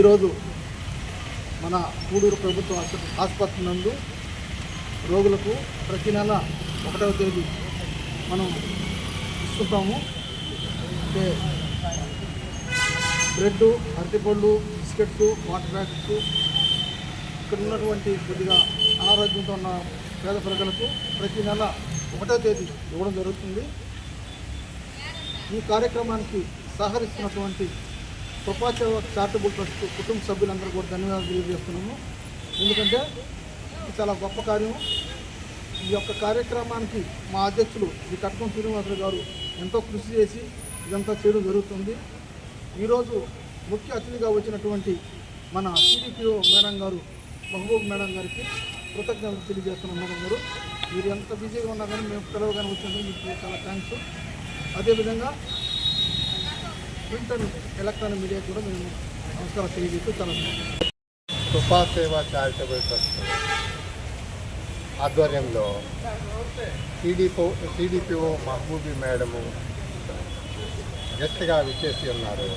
ఈరోజు మన గూడూరు ప్రభుత్వ ఆసుపత్రి నందు రోగులకు ప్రతి నెల 1వ తేదీ మనం ఇస్తుంటాము. అంటే బ్రెడ్, అరటిపళ్ళు, బిస్కెట్స్, వాటర్ ప్యాకెట్స్ ఇక్కడ ఉన్నటువంటి కొద్దిగా అనారోగ్యంతో ఉన్న పేద ప్రజలకు ప్రతి నెల 1వ తేదీ ఇవ్వడం జరుగుతుంది. ఈ కార్యక్రమానికి సహకరిస్తున్నటువంటి కృపాసేవ చారిటబుల్ ట్రస్ట్ కుటుంబ సభ్యులందరూ కూడా ధన్యవాదాలు తెలియజేస్తున్నాము. ఎందుకంటే ఇది చాలా గొప్ప కార్యం. ఈ యొక్క కార్యక్రమానికి మా అధ్యక్షులు శ్రీ కటకం శ్రీనివాసరావు గారు ఎంతో కృషి చేసి ఇదంతా చేయడం జరుగుతుంది. ఈరోజు ముఖ్య అతిథిగా వచ్చినటువంటి మన సిడిపిఓ మేడం గారు, మహబూబ్ మేడం గారికి కృతజ్ఞతలు తెలియజేస్తున్నాం. మేడం గారు, మీరు ఎంత బిజీగా ఉన్నా కానీ మేము పిలవగానే వచ్చినందుకు మీకు చాలా థ్యాంక్స్. అదేవిధంగా ప్రింట్ అండ్ ఎలక్ట్రానిక్ మీడియా కూడా మేము నమస్కారం తెలియజేస్తూ చాలా కృపాసేవ చారిటబుల్ ట్రస్ట్ ఆధ్వర్యంలో సిడిపిఓ మహబూబీ మేడము గెస్ట్గా విచ్చేసి ఉన్నారు.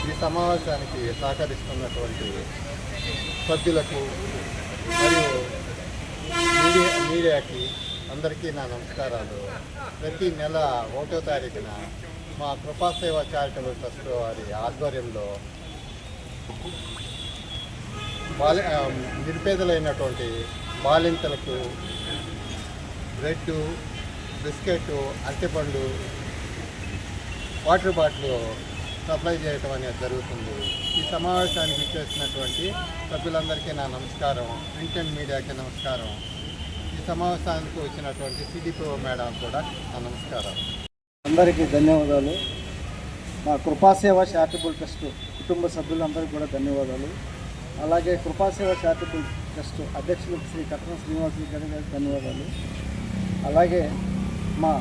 ఈ సమావేశానికి సహకరిస్తున్నటువంటి సభ్యులకు మరియు మీడియాకి అందరికీ నా నమస్కారాలు. ప్రతి నెల 1వ తారీఖున మా కృపాసేవ చారిటబుల్ ట్రస్ట్ వారి ఆధ్వర్యంలో నిరుపేదలైనటువంటి బాలింతలకు బ్రెడ్, బిస్కెట్, అరటిపండు, వాటర్ బాటిల్ సప్లై చేయటం అనేది జరుగుతుంది. ఈ సమావేశానికి చేసినటువంటి సభ్యులందరికీ నా నమస్కారం. ప్రింట్ అండ్ మీడియాకి నమస్కారం. ఈ సమావేశానికి వచ్చినటువంటి సిడిపిఓ మేడం కూడా నా నమస్కారం. అందరికీ ధన్యవాదాలు. మా కృపాసేవ చారిటబుల్ ట్రస్ట్ కుటుంబ సభ్యులందరికీ కూడా ధన్యవాదాలు. అలాగే కృపాసేవ చారిటబుల్ ట్రస్ట్ అధ్యక్షులు శ్రీ కటకం శ్రీనివాసరావు గారికి ధన్యవాదాలు. అలాగే మా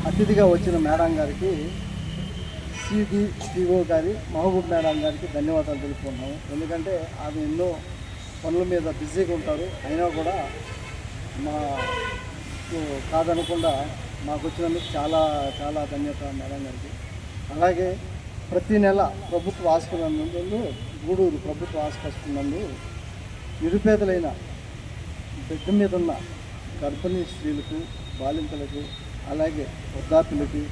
అతిథిగా వచ్చిన మేడం గారికి, సిడిపిఓ గారి మహబూబ్ మేడం గారికి ధన్యవాదాలు తెలుపుకున్నాము. ఎందుకంటే ఆమె ఎన్నో పనుల మీద బిజీగా ఉంటారు. అయినా కూడా మాకు కాదనకుండా మాకు వచ్చినందుకు చాలా చాలా ధన్యత మేడం గారికి. అలాగే ప్రతి నెల ప్రభుత్వ హాస్పిటల్ నందు, గూడూరు ప్రభుత్వ హాస్పిటల్ నందు నిరుపేదలైన బెడ్ మీద ఉన్న గర్భిణీ స్త్రీలకు, బాలింతలకు, అలాగే వృద్ధాప్యులకి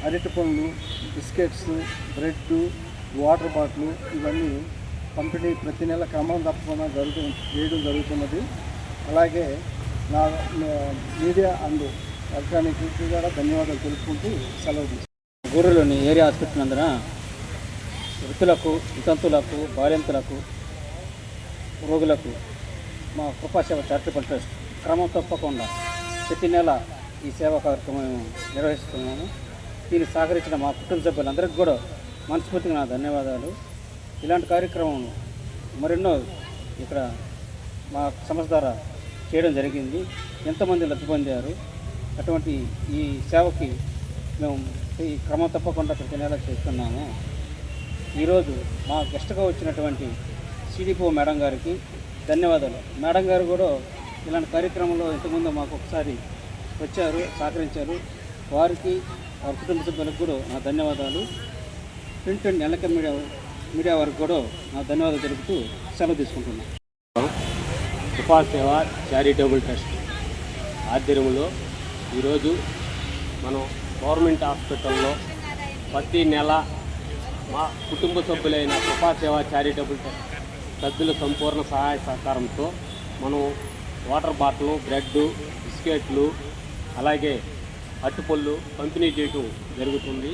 అరటిపండ్లు, బిస్కెట్స్, బ్రెడ్, వాటర్ బాటిల్ ఇవన్నీ పంపిణీ ప్రతి నెల క్రమం తప్పకుండా చేయడం జరుగుతున్నది. అలాగే నా మీడియా అండ్ ఎలక్ట్రానిక్ కూడా ధన్యవాదాలు తెలుపుకుంటూ సెలవు తీసుకుంటాను. గూడూరులోని ఏరియా హాస్పిటల్ నందున వృద్ధులకు, వితంతులకు, బాలింతలకు, రోగులకు మా కృపాసేవ చారిటబుల్ ట్రస్ట్ క్రమం తప్పకుండా ప్రతి నెల ఈ సేవా కార్యక్రమం నిర్వహిస్తున్నాము. దీన్ని సహకరించిన మా కుటుంబ సభ్యులందరికీ కూడా మనస్ఫూర్తిగా నా ధన్యవాదాలు. ఇలాంటి కార్యక్రమం మరెన్నో ఇక్కడ మా సంస్థ ద్వారా చేయడం జరిగింది. ఎంతమంది లబ్ధి పొందారు. అటువంటి ఈ సేవకి మేము ఈ క్రమం తప్పకుండా ప్రతి నెల చేస్తున్నాము. ఈరోజు మా గెస్ట్గా వచ్చినటువంటి సిడిపిఓ మేడం గారికి ధన్యవాదాలు. మేడం గారు కూడా ఇలాంటి కార్యక్రమంలో ఇంతకుముందు మాకు ఒకసారి వచ్చారు, సహకరించారు. వారికి, వారి కుటుంబ సభ్యులకు కూడా నా ధన్యవాదాలు. ప్రింట్ అండ్ ఎలక్ట్రానిక్ మీడియా వారికి కూడా నా ధన్యవాదాలు తెలుపుతూ సెలవు తీసుకుంటున్నాను. కృపాసేవ చారిటబుల్ ట్రస్ట్ ఆధ్వర్యంలో ఈరోజు మనం గవర్నమెంట్ హాస్పిటల్లో ప్రతి నెల మా కుటుంబ సభ్యులైన కృపాసేవ చారిటబుల్ ట్రస్ట్ సభ్యుల సంపూర్ణ సహాయ సహకారంతో మనం వాటర్ బాటిల్, బ్రెడ్, బిస్కెట్లు, అలాగే అరటిపళ్ళు పంపిణీ చేయటం జరుగుతుంది.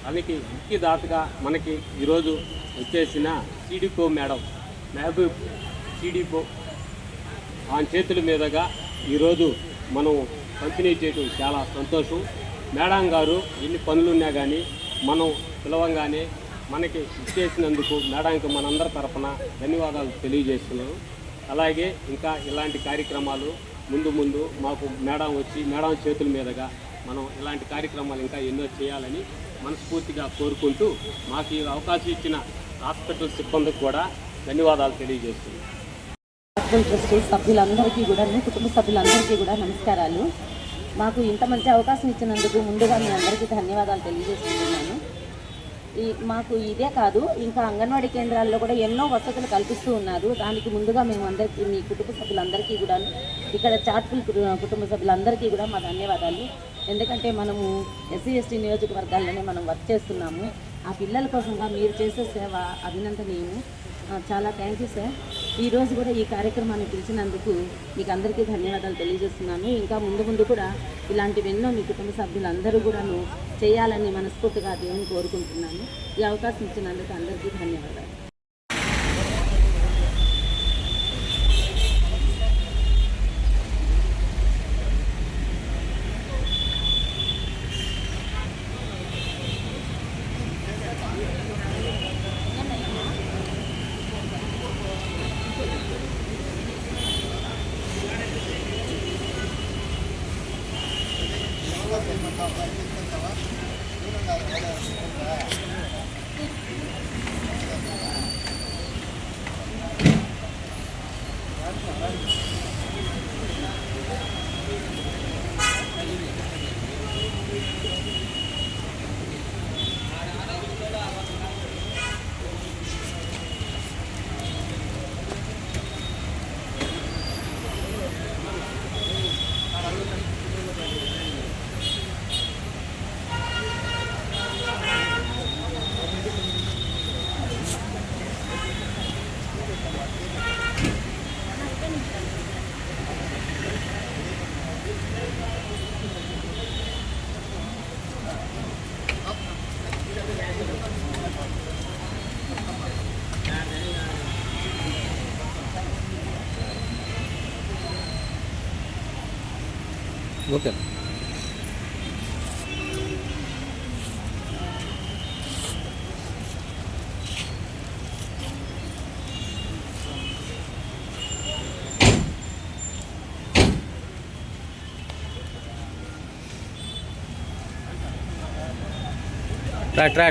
దానికి ముఖ్య దాతగా మనకి ఈరోజు వచ్చేసిన సిడిపిఓ మేడం మహబూబ్ సిడిపిఓ ఆ చేతుల మీదుగా ఈరోజు మనం పంపిణీ చేయటం చాలా సంతోషం. మేడం గారు ఎన్ని పనులున్నా కానీ మనం పిలవంగానే మనకి ఇచ్చేసినందుకు మేడంకి మనందరి తరఫున ధన్యవాదాలు తెలియజేస్తున్నాను. అలాగే ఇంకా ఇలాంటి కార్యక్రమాలు ముందు మాకు మేడం వచ్చి మేడం చేతుల మీదుగా మనం ఇలాంటి కార్యక్రమాలు ఇంకా ఎన్నో చేయాలని మనస్ఫూర్తిగా కోరుకుంటూ మాకు ఈ అవకాశం ఇచ్చిన హాస్పిటల్ సిబ్బందికి కూడా ధన్యవాదాలు తెలియజేస్తున్నాను. ట్రస్ట్ సభ్యులందరికీ కూడా, కుటుంబ సభ్యులందరికీ కూడా నమస్కారాలు. మాకు ఇంత మంచి అవకాశం ఇచ్చినందుకు ముందుగా మీ అందరికీ ధన్యవాదాలు తెలియజేస్తున్నాను. మాకు ఇదే కాదు, ఇంకా అంగన్వాడీ కేంద్రాల్లో కూడా ఎన్నో వసతులు కల్పిస్తూ ఉన్నారు. దానికి ముందుగా మేము అందరికీ, మీ కుటుంబ సభ్యులందరికీ కూడా, ఇక్కడ చాట్పుల్ కుటుంబ సభ్యులందరికీ కూడా మా ధన్యవాదాలు. ఎందుకంటే మనము ఎస్సీ ఎస్టీ నియోజకవర్గాల్లోనే మనం వర్క్ చేస్తున్నాము. ఆ పిల్లల కోసంగా మీరు చేసే సేవ అభినందనీయము. చాలా థ్యాంక్ యూ సార్. ఈరోజు కూడా ఈ కార్యక్రమాన్ని పిలిచినందుకు మీకు అందరికీ ధన్యవాదాలు తెలియజేస్తున్నాను. ఇంకా ముందు కూడా ఇలాంటివెన్నో మీ కుటుంబ సభ్యులందరూ కూడాను చేయాలని మనస్ఫూర్తిగా దేవుని కోరుకుంటున్నాను. ఈ అవకాశం ఇచ్చినందుకు అందరికీ ధన్యవాదాలు. ఓకే. ట్రా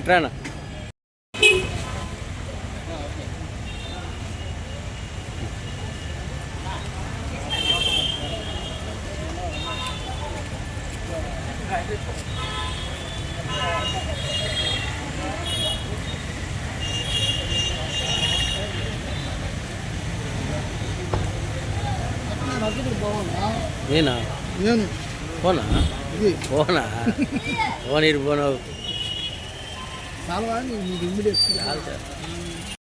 నేనా నేను ఫోనా ఇది ఫోనా ఫోన్ ఇరు ఫోన్ చాలా మీకు ఇమ్మీడియట్ చాలు సార్.